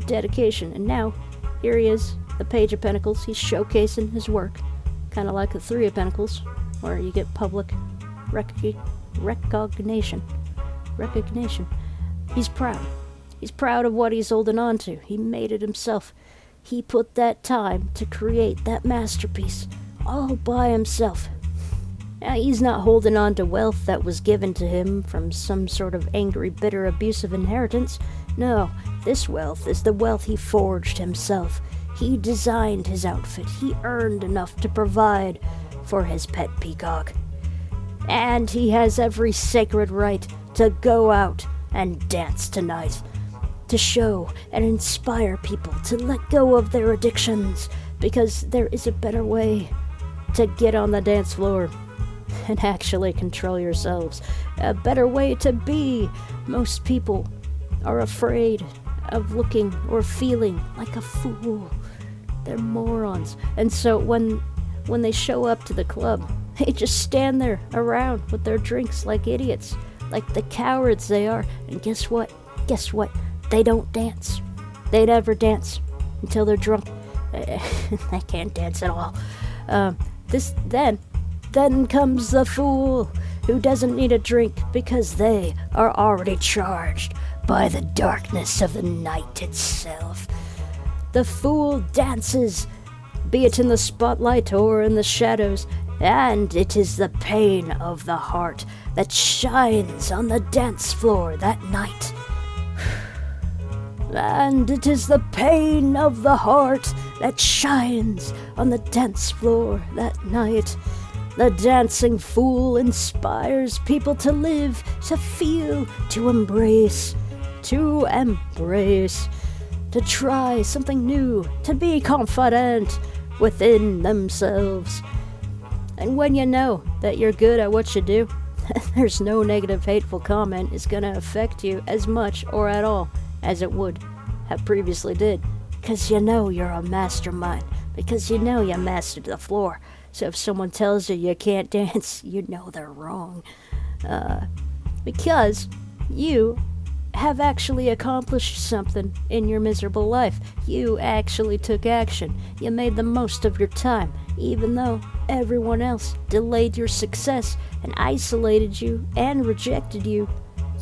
dedication. And now, here he is, the Page of Pentacles. He's showcasing his work. Kind of like the Three of Pentacles, where you get public recognition. He's proud. He's proud of what he's holding on to. He made it himself. He put that time to create that masterpiece all by himself. Now, he's not holding on to wealth that was given to him from some sort of angry, bitter, abusive inheritance. No, this wealth is the wealth he forged himself. He designed his outfit. He earned enough to provide for his pet peacock. And he has every sacred right to go out and dance tonight, to show and inspire people to let go of their addictions, because there is a better way to get on the dance floor and actually control yourselves. A better way to be. Most people are afraid of looking or feeling like a fool. They're morons. And so when they show up to the club, they just stand there around with their drinks like idiots, like the cowards they are. And guess what? They don't dance. They never dance until they're drunk. They can't dance at all. Then comes the fool who doesn't need a drink because they are already charged by the darkness of the night itself. The fool dances, be it in the spotlight or in the shadows, and it is the pain of the heart that shines on the dance floor that night. And it is the pain of the heart that shines on the dance floor that night. The dancing fool inspires people to live, to feel, to embrace, to try something new, to be confident within themselves. And when you know that you're good at what you do, there's no negative, hateful comment is going to affect you as much or at all as it would have previously did. Because you know you're a mastermind. Because you know you mastered the floor. So if someone tells you you can't dance, you know they're wrong. Because you have actually accomplished something in your miserable life. You actually took action. You made the most of your time, even though everyone else delayed your success and isolated you and rejected you.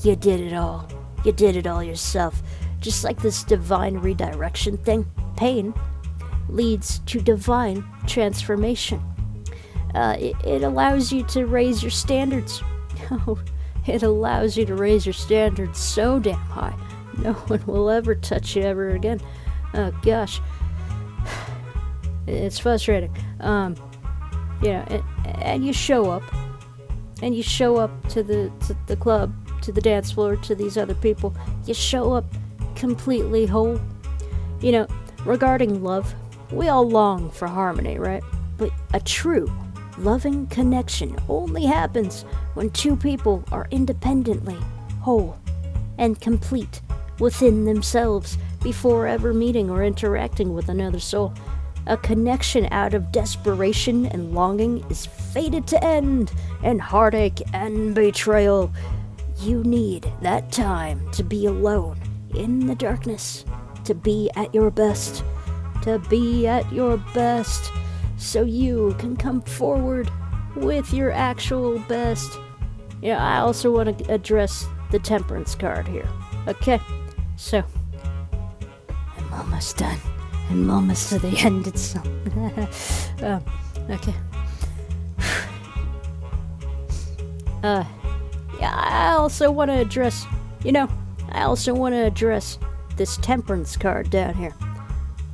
You did it all. You did it all yourself. Just like this divine redirection thing, pain leads to divine transformation. It allows you to raise your standards. Oh, it allows you to raise your standards so damn high. No one will ever touch you ever again. Oh gosh, it's frustrating. And you show up, to the club, to the dance floor, to these other people. You show up completely whole. Regarding love, we all long for harmony, right? But a true loving connection only happens when two people are independently whole. and complete within themselves before ever meeting or interacting with another soul. A connection out of desperation and longing is fated to end in heartache and betrayal. You need that time to be alone in the darkness, to be at your best, so you can come forward with your actual best. Yeah, I also want to address the Temperance card here. Okay, so I'm almost done. I'm almost to the end. It's okay. Yeah, I also want to address, this Temperance card down here.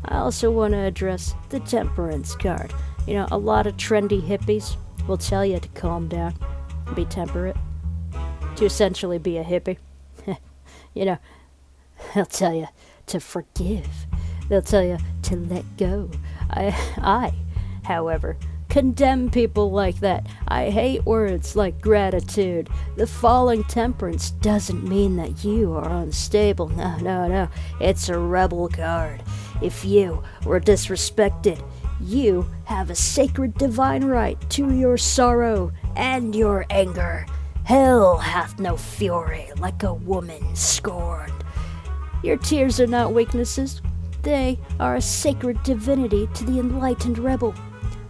I also want to address the Temperance card. A lot of trendy hippies will tell you to calm down, be temperate, to essentially be a hippie. They'll tell you to forgive. They'll tell you to let go. I, however, condemn people like that. I hate words like gratitude. The falling temperance doesn't mean that you are unstable. No. It's a rebel card. If you were disrespected, you have a sacred divine right to your sorrow and your anger. Hell hath no fury like a woman scorned. Your tears are not weaknesses. They are a sacred divinity to the enlightened rebel,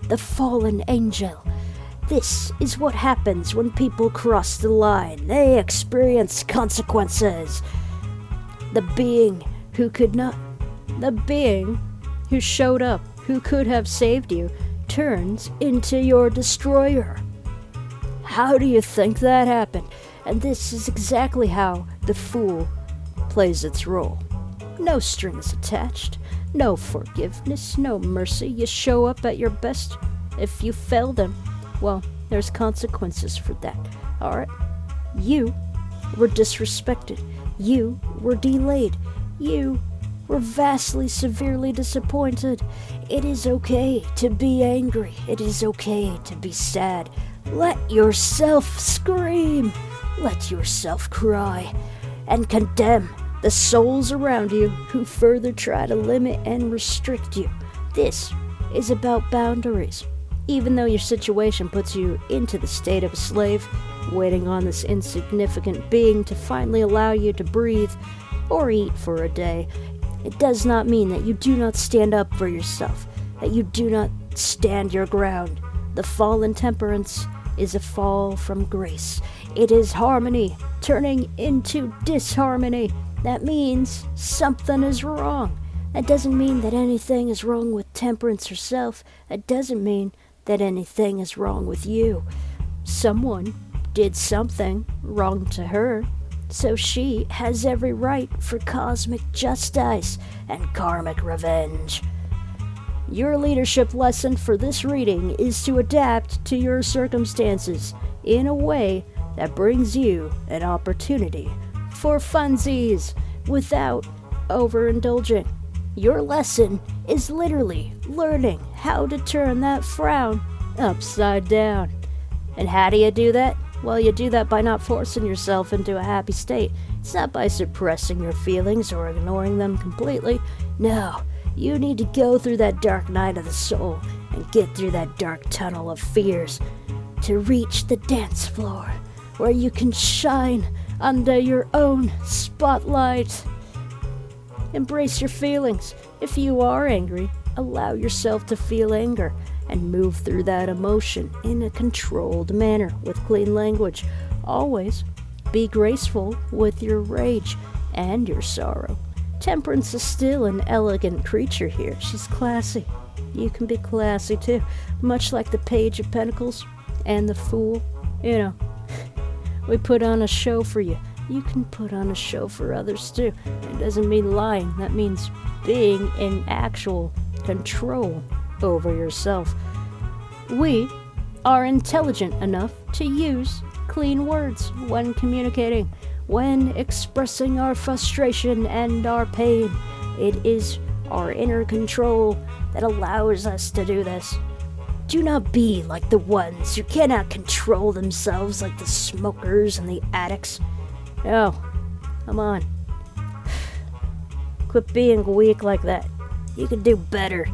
the fallen angel. This is what happens when people cross the line. They experience consequences. The being who showed up, who could have saved you, turns into your destroyer. How do you think that happened? And this is exactly how the Fool plays its role. No strings attached, no forgiveness, no mercy. You show up at your best. If you fail them, well, there's consequences for that. Alright? You were disrespected. You were delayed. You were vastly, severely disappointed. It is okay to be angry. It is okay to be sad. Let yourself scream. Let yourself cry. And condemn the souls around you who further try to limit and restrict you. This is about boundaries. Even though your situation puts you into the state of a slave, waiting on this insignificant being to finally allow you to breathe or eat for a day, it does not mean that you do not stand up for yourself, that you do not stand your ground. The fallen temperance is a fall from grace. It is harmony turning into disharmony. That means something is wrong. That doesn't mean that anything is wrong with Temperance herself. That doesn't mean that anything is wrong with you. Someone did something wrong to her, so she has every right for cosmic justice and karmic revenge. Your leadership lesson for this reading is to adapt to your circumstances in a way that brings you an opportunity for funsies without overindulging. Your lesson is literally learning how to turn that frown upside down. And how do you do that? Well, you do that by not forcing yourself into a happy state. It's not by suppressing your feelings or ignoring them completely. No, you need to go through that dark night of the soul and get through that dark tunnel of fears to reach the dance floor where you can shine under your own spotlight. Embrace your feelings. If you are angry, allow yourself to feel anger and move through that emotion in a controlled manner with clean language. Always be graceful with your rage and your sorrow. Temperance is still an elegant creature here. She's classy. You can be classy too, much like the Page of Pentacles and the Fool. We put on a show for you. You can put on a show for others too. It doesn't mean lying. That means being in actual control over yourself. We are intelligent enough to use clean words when communicating, when expressing our frustration and our pain. It is our inner control that allows us to do this. Do not be like the ones who cannot control themselves, like the smokers and the addicts. No, Come on. Quit being weak like that. You can do better.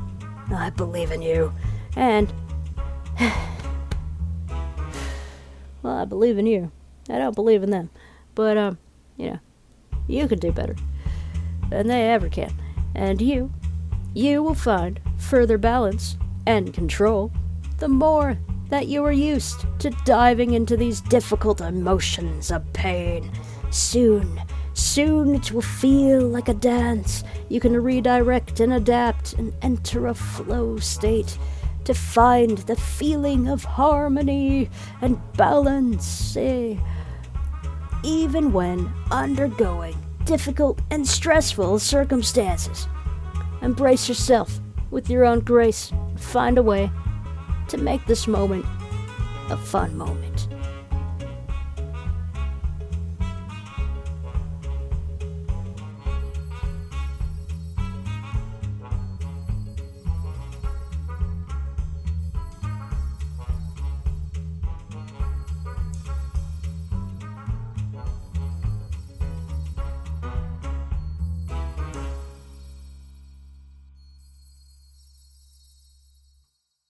I believe in you. And, well, I believe in you. I don't believe in them. But, you can do better than they ever can. And you will find further balance and control the more that you are used to diving into these difficult emotions of pain. Soon it will feel like a dance. You can redirect and adapt and enter a flow state to find the feeling of harmony and balance, even when undergoing difficult and stressful circumstances. Embrace yourself with your own grace. Find a way to make this moment a fun moment.